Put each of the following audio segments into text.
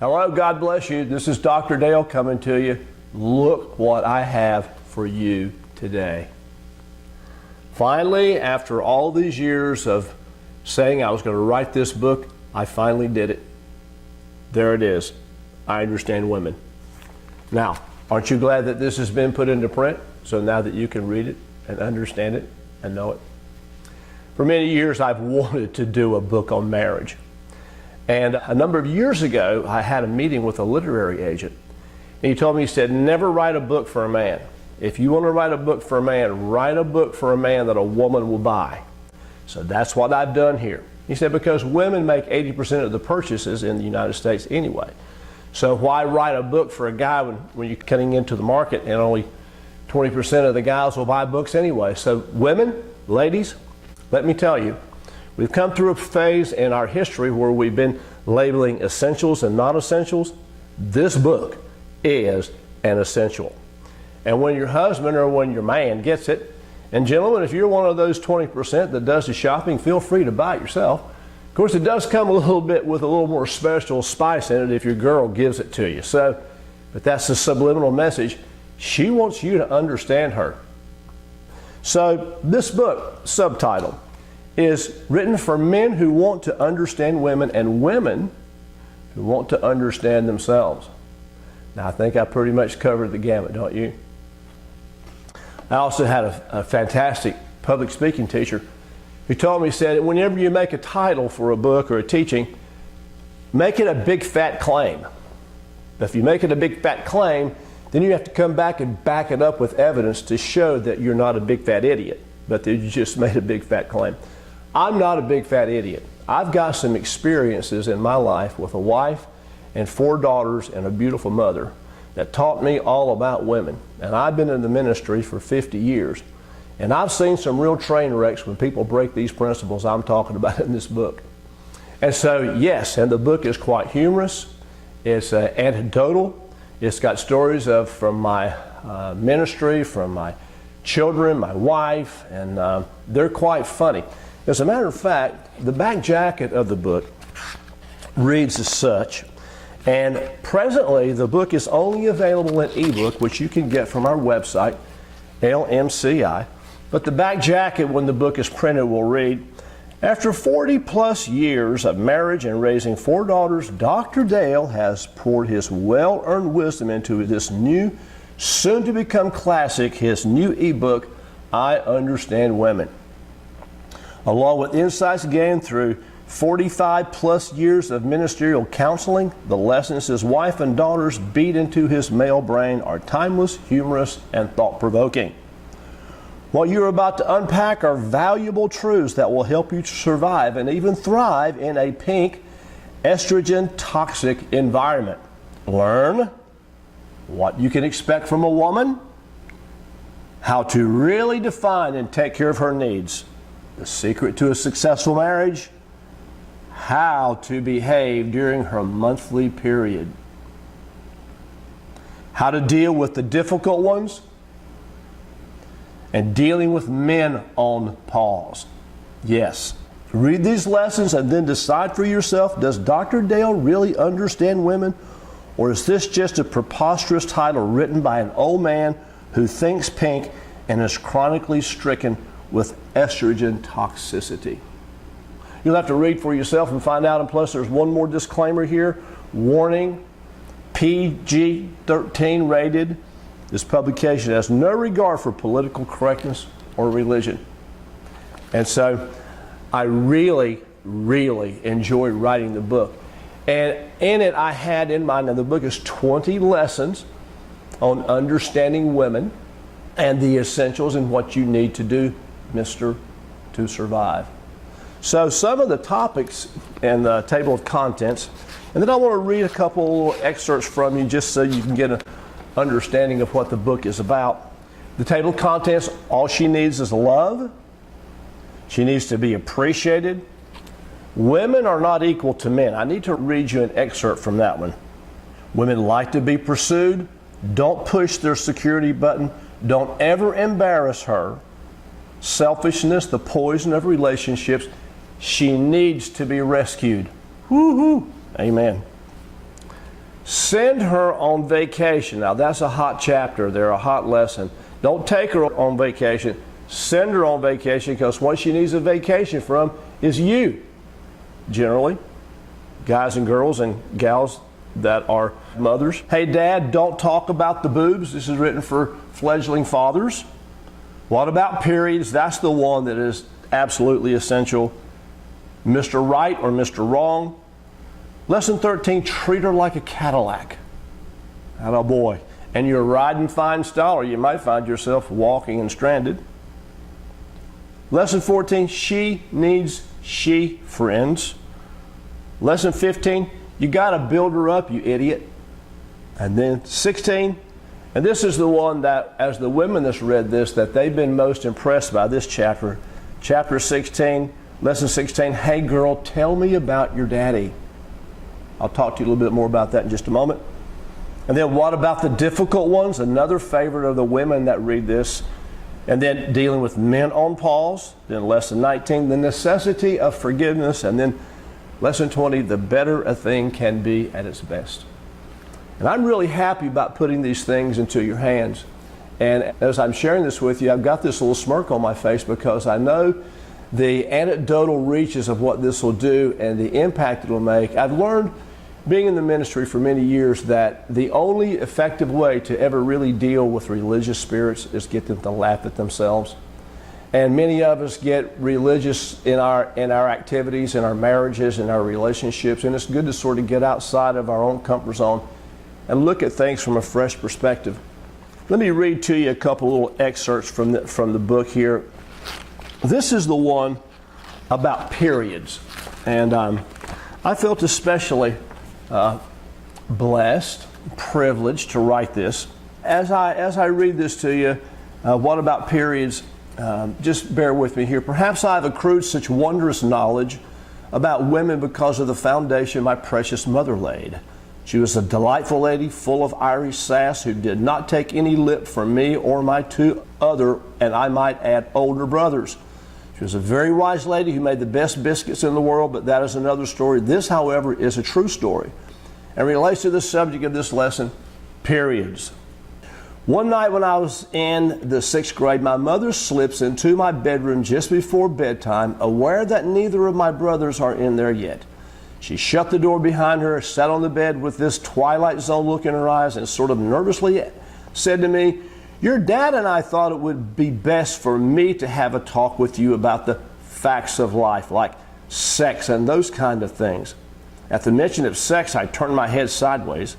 Hello, God bless you. This is Dr. Dale coming to you. Look what I have for you today. Finally, after all these years of saying I was going to write this book, I finally did it. There it is. I Understand Women. Now, aren't you glad that this has been put into print? So now that you can read it and understand it and know it. For many years, I've wanted to do a book on marriage. And a number of years ago, I had a meeting with a literary agent. And he told me, he said, never write a book for a man. If you want to write a book for a man, write a book for a man that a woman will buy. So that's what I've done here. He said, because women make 80% of the purchases in the United States anyway. So why write a book for a guy when you're cutting into the market and only 20% of the guys will buy books anyway? So women, ladies, let me tell you, we've come through a phase in our history where we've been labeling essentials and non-essentials. This book is an essential. And when your husband or when your man gets it, and gentlemen, if you're one of those 20% that does the shopping, feel free to buy it yourself. Of course, it does come a little bit with a little more special spice in it if your girl gives it to you. So, but that's the subliminal message. She wants you to understand her. So this book, subtitle, is written for men who want to understand women and women who want to understand themselves. Now, I think I pretty much covered the gamut, don't you? I also had a fantastic public speaking teacher who told me, he said, whenever you make a title for a book or a teaching, make it a big fat claim. But if you make it a big fat claim, then you have to come back and back it up with evidence to show that you're not a big fat idiot, but that you just made a big fat claim. I'm not a big fat idiot. I've got some experiences in my life with a wife and 4 daughters and a beautiful mother that taught me all about women. And I've been in the ministry for 50 years. And I've seen some real train wrecks when people break these principles I'm talking about in this book. And so, yes, and the book is quite humorous. It's anecdotal. It's got stories from my ministry, from my children, my wife, and they're quite funny. As a matter of fact, the back jacket of the book reads as such, and presently the book is only available in ebook, which you can get from our website, LMCI. But the back jacket, when the book is printed, will read, after 40 plus years of marriage and raising 4 daughters, Dr. Dale has poured his well-earned wisdom into this new, soon to become classic, his new ebook, I Understand Women. Along with insights gained through 45 plus years of ministerial counseling, the lessons his wife and daughters beat into his male brain are timeless, humorous, and thought-provoking. What you're about to unpack are valuable truths that will help you to survive and even thrive in a pink, estrogen toxic environment. Learn what you can expect from a woman, how to really define and take care of her needs, the secret to a successful marriage, how to behave during her monthly period, how to deal with the difficult ones, and dealing with men on pause. Yes, read these lessons and then decide for yourself, does Dr. Dale really understand women? Or is this just a preposterous title written by an old man who thinks pink and is chronically stricken with estrogen toxicity? You'll have to read for yourself and find out. And plus, there's one more disclaimer here. Warning, PG-13 rated. This publication has no regard for political correctness or religion. And so I really, really enjoyed writing the book. And in it, I had in mind, and the book is 20 lessons on understanding women and the essentials and what you need to do, mister, to survive. So some of the topics in the table of contents, and then I want to read a couple little excerpts from you just so you can get an understanding of what the book is about. The table of contents, all she needs is love. She needs to be appreciated. Women are not equal to men. I need to read you an excerpt from that one. Women like to be pursued. Don't push their security button. Don't ever embarrass her. Selfishness, the poison of relationships. She needs to be rescued. Woo-hoo. Amen. Send her on vacation. Now that's a hot chapter there, a hot lesson. Don't take her on vacation. Send her on vacation, because what she needs a vacation from is you, generally. Guys and girls and gals that are mothers. Hey Dad, don't talk about the boobs. This is written for fledgling fathers. What about periods? That's the one that is absolutely essential. Mr. Right or Mr. Wrong. Lesson 13, treat her like a Cadillac. Atta boy. And you're riding fine style, or you might find yourself walking and stranded. Lesson 14, she needs she friends. Lesson 15, you got to build her up, you idiot. And then 16, and this is the one that, as the women that's read this, that they've been most impressed by this chapter. Chapter 16, lesson 16, hey girl, tell me about your daddy. I'll talk to you a little bit more about that in just a moment. And then what about the difficult ones? Another favorite of the women that read this. And then dealing with men on pause. Then lesson 19, the necessity of forgiveness. And then lesson 20, the better a thing can be at its best. And I'm really happy about putting these things into your hands. And as I'm sharing this with you, I've got this little smirk on my face, because I know the anecdotal reaches of what this will do and the impact it will make. I've learned, being in the ministry for many years, that the only effective way to ever really deal with religious spirits is get them to laugh at themselves. And many of us get religious in our activities, in our marriages, in our relationships, and it's good to sort of get outside of our own comfort zone and look at things from a fresh perspective. Let me read to you a couple little excerpts from the book here. This is the one about periods, and I felt especially blessed, privileged to write this. As I read this to you, what about periods? Just bear with me here. Perhaps I have accrued such wondrous knowledge about women because of the foundation my precious mother laid. She was a delightful lady, full of Irish sass, who did not take any lip from me or my two other, and I might add, older brothers. She was a very wise lady who made the best biscuits in the world, but that is another story. This, however, is a true story and relates to the subject of this lesson, periods. One night when I was in the 6th grade, my mother slips into my bedroom just before bedtime, aware that neither of my brothers are in there yet. She shut the door behind her, sat on the bed with this Twilight Zone look in her eyes, and sort of nervously said to me, your dad and I thought it would be best for me to have a talk with you about the facts of life, like sex and those kind of things. At the mention of sex, I turned my head sideways,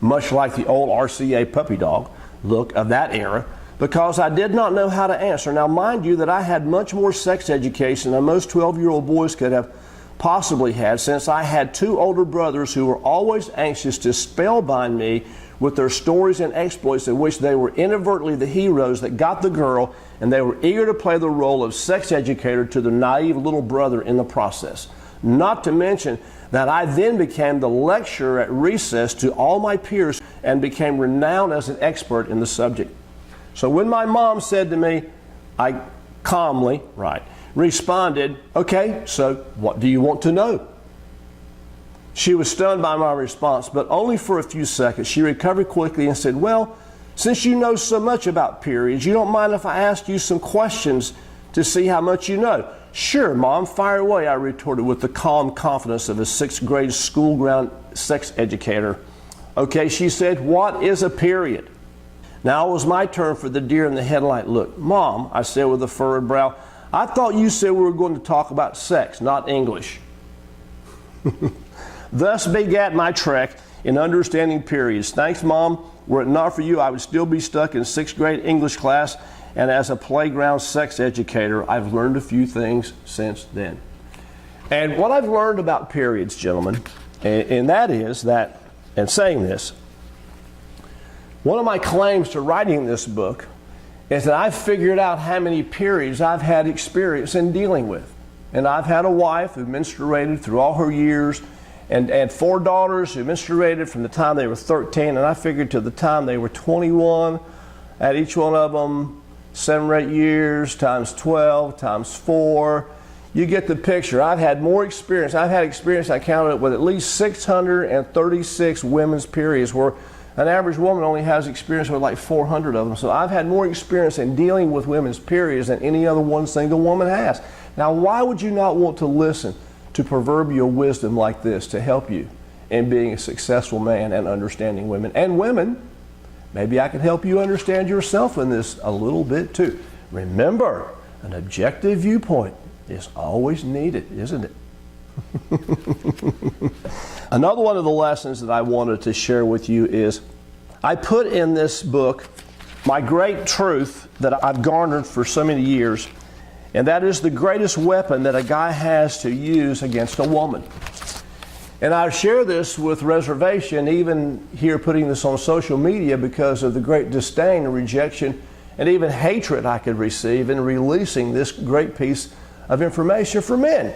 much like the old RCA puppy dog look of that era, because I did not know how to answer. Now, mind you that I had much more sex education than most 12-year-old boys could have possibly had, since I had two older brothers who were always anxious to spellbind me with their stories and exploits in which they were inadvertently the heroes that got the girl, and they were eager to play the role of sex educator to their naive little brother in the process. Not to mention that I then became the lecturer at recess to all my peers and became renowned as an expert in the subject. So when my mom said to me, I calmly, responded, okay, so what do you want to know? She was stunned by my response, but only for a few seconds. She recovered quickly and said, well, since you know so much about periods, you don't mind if I ask you some questions to see how much you know? Sure, Mom, fire away, I retorted with the calm confidence of a 6th grade school ground sex educator. Okay, she said, what is a period? Now it was my turn for the deer in the headlight look. Mom, I said with a furrowed brow, I thought you said we were going to talk about sex, not English. Thus begat my trek in understanding periods. Thanks, Mom. Were it not for you, I would still be stuck in 6th grade English class, and as a playground sex educator, I've learned a few things since then. And what I've learned about periods, gentlemen, and that is that, and saying this, one of my claims to writing this book is that I've figured out how many periods I've had experience in dealing with. And I've had a wife who menstruated through all her years, and 4 daughters who menstruated from the time they were 13, and I figured to the time they were 21, at each one of them, 7 or 8 years times 12 times 4, you get the picture. I've had more experience. I've had experience, I counted it, with at least 636 women's periods, where an average woman only has experience with like 400 of them. So I've had more experience in dealing with women's periods than any other one single woman has. Now, why would you not want to listen to proverbial wisdom like this to help you in being a successful man and understanding women? And women, maybe I can help you understand yourself in this a little bit too. Remember, an objective viewpoint is always needed, isn't it? Another one of the lessons that I wanted to share with you is I put in this book my great truth that I've garnered for so many years, and that is the greatest weapon that a guy has to use against a woman. And I share this with reservation, even here putting this on social media, because of the great disdain and rejection and even hatred I could receive in releasing this great piece of information for men.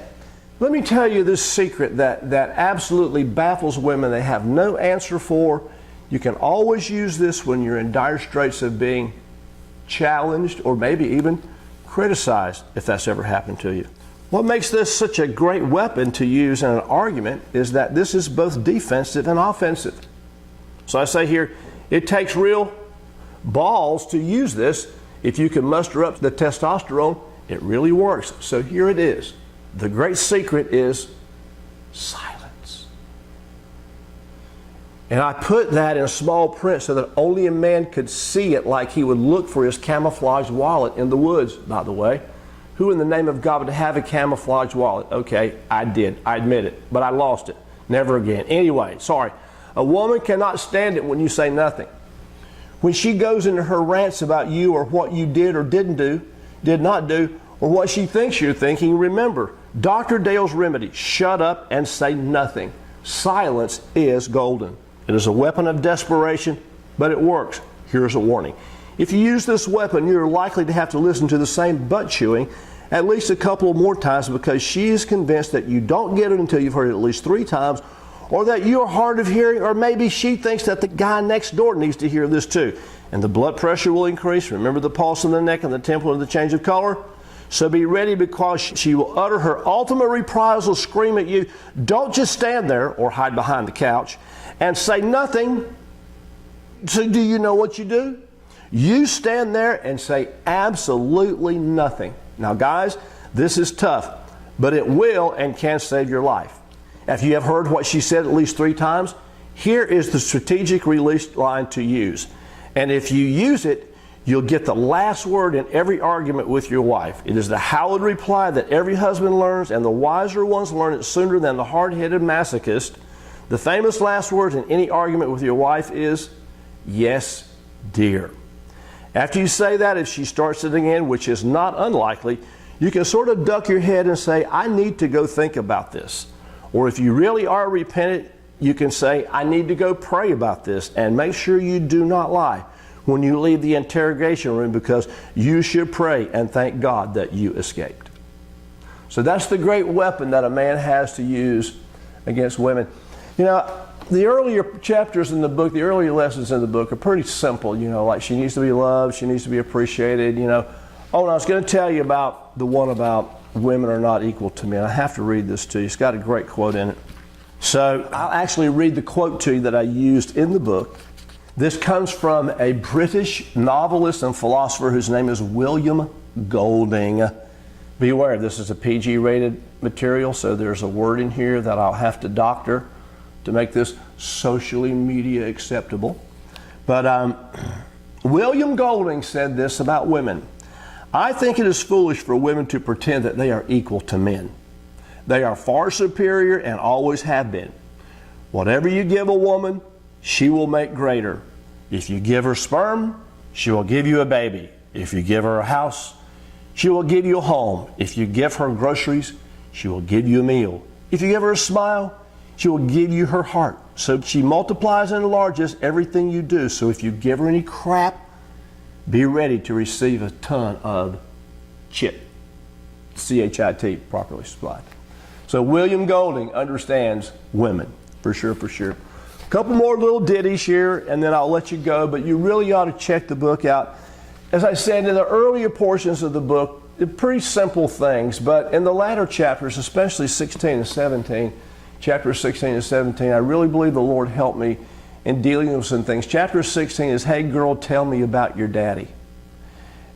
Let me tell you this secret that absolutely baffles women. They have no answer for. You can always use this when you're in dire straits of being challenged or maybe even criticized, if that's ever happened to you. What makes this such a great weapon to use in an argument is that this is both defensive and offensive. So I say here, it takes real balls to use this. If you can muster up the testosterone, it really works. So here it is. The great secret is silence. And I put that in small print so that only a man could see it, like he would look for his camouflage wallet in the woods, by the way. Who in the name of God would have a camouflage wallet? Okay, I did. I admit it. But I lost it. Never again. Anyway, sorry. A woman cannot stand it when you say nothing. When she goes into her rants about you or what you did or did not do, or what she thinks you're thinking, remember, Dr. Dale's remedy: shut up and say nothing. Silence is golden. It is a weapon of desperation, but it works. Here's a warning. If you use this weapon, you're likely to have to listen to the same butt chewing at least a couple more times, because she is convinced that you don't get it until you've heard it at least 3 times, or that you're hard of hearing, or maybe she thinks that the guy next door needs to hear this too. And the blood pressure will increase. Remember the pulse in the neck and the temple and the change of color? So be ready, because she will utter her ultimate reprisal scream at you. Don't just stand there or hide behind the couch and say nothing. So do you know what you do? You stand there and say absolutely nothing. Now guys, this is tough, but it will and can save your life. If you have heard what she said at least 3 times, here is the strategic release line to use. And if you use it, you'll get the last word in every argument with your wife. It is the hallowed reply that every husband learns, and the wiser ones learn it sooner than the hard-headed masochist. The famous last words in any argument with your wife is, "Yes, dear." After you say that, if she starts it again, which is not unlikely, you can sort of duck your head and say, "I need to go think about this." Or if you really are repentant, you can say, "I need to go pray about this." And make sure you do not lie when you leave the interrogation room, because you should pray and thank God that you escaped. So that's the great weapon that a man has to use against women. You know, the earlier chapters in the book, the earlier lessons in the book are pretty simple, you know, like she needs to be loved, she needs to be appreciated, you know. Oh, and I was going to tell you about the one about women are not equal to men. I have to read this to you. It's got a great quote in it. So I'll actually read the quote to you that I used in the book. This comes from a British novelist and philosopher whose name is William Golding. Beware, this is a PG rated material, so there's a word in here that I'll have to doctor to make this socially media acceptable. But William Golding said this about women: "I think it is foolish for women to pretend that they are equal to men. They are far superior and always have been. Whatever you give a woman, she will make greater. If you give her sperm, she will give you a baby. If you give her a house, she will give you a home. If you give her groceries, she will give you a meal. If you give her a smile, she will give you her heart." So she multiplies and enlarges everything you do. So if you give her any crap, be ready to receive a ton of chit. C-H-I-T, properly supplied. So William Golding understands women, for sure, for sure. A couple more little ditties here, and then I'll let you go, but you really ought to check the book out. As I said, in the earlier portions of the book, pretty simple things, but in the latter chapters, especially 16 and 17, chapters 16 and 17, I really believe the Lord helped me in dealing with some things. Chapter 16 is, hey girl, tell me about your daddy.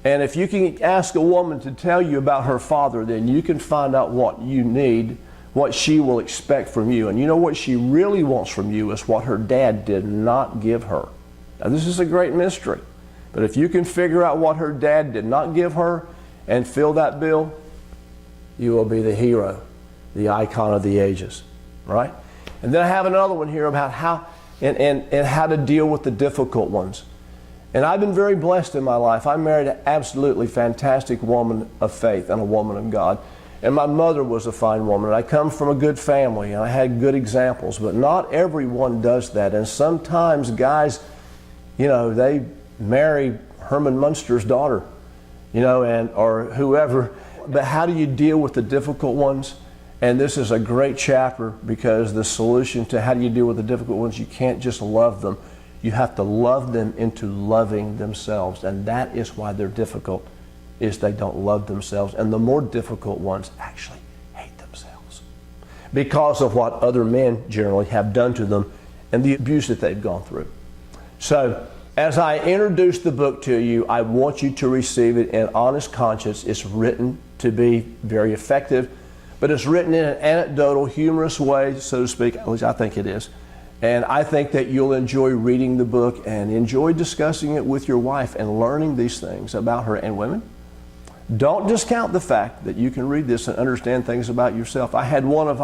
And if you can ask a woman to tell you about her father, then you can find out what you need, what she will expect from you. And you know what she really wants from you is what her dad did not give her. Now this is a great mystery, but if you can figure out what her dad did not give her and fill that bill, you will be the hero, the icon of the ages, right? And then I have another one here about how and how to deal with the difficult ones. And I've been very blessed in my life. I married an absolutely fantastic woman of faith and a woman of God. And my mother was a fine woman. And I come from a good family and I had good examples, but not everyone does that. And sometimes guys, you know, they marry Herman Munster's daughter, you know, or whoever. But how do you deal with the difficult ones? And this is a great chapter, because the solution to how do you deal with the difficult ones, you can't just love them. You have to love them into loving themselves. And that is why they're difficult, is they don't love themselves. And the more difficult ones actually hate themselves because of what other men generally have done to them and the abuse that they've gone through. So as I introduce the book to you, I want you to receive it in honest conscience. It's written to be very effective, but it's written in an anecdotal, humorous way, so to speak, at least I think it is. And I think that you'll enjoy reading the book and enjoy discussing it with your wife and learning these things about her. And women, don't discount the fact that you can read this and understand things about yourself. I had one of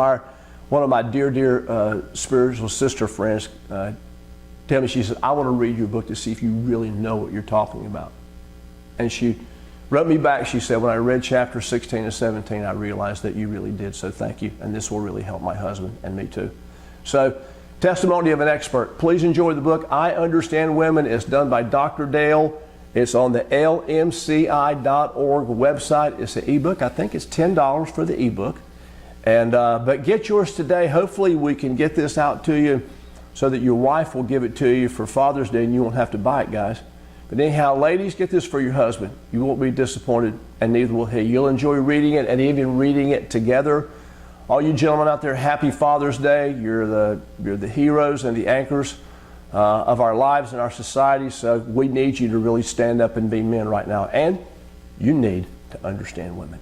my dear spiritual sister friends tell me, she said, I want to read your book to see if you really know what you're talking about. And she wrote me back, she said, when I read chapter 16 and 17, I realized that you really did, so thank you. And this will really help my husband and me too. So, Testimony of an Expert. Please enjoy the book. I Understand Women. It's done by Dr. Dale. It's on the lmci.org website. It's an ebook. I think it's $10 for the ebook. And but get yours today. Hopefully we can get this out to you so that your wife will give it to you for Father's Day and you won't have to buy it, guys. But anyhow, ladies, get this for your husband. You won't be disappointed, and neither will he. You'll enjoy reading it and even reading it together. All you gentlemen out there, happy Father's Day. You're the heroes and the anchors of our lives and our society. So we need you to really stand up and be men right now. And you need to understand women.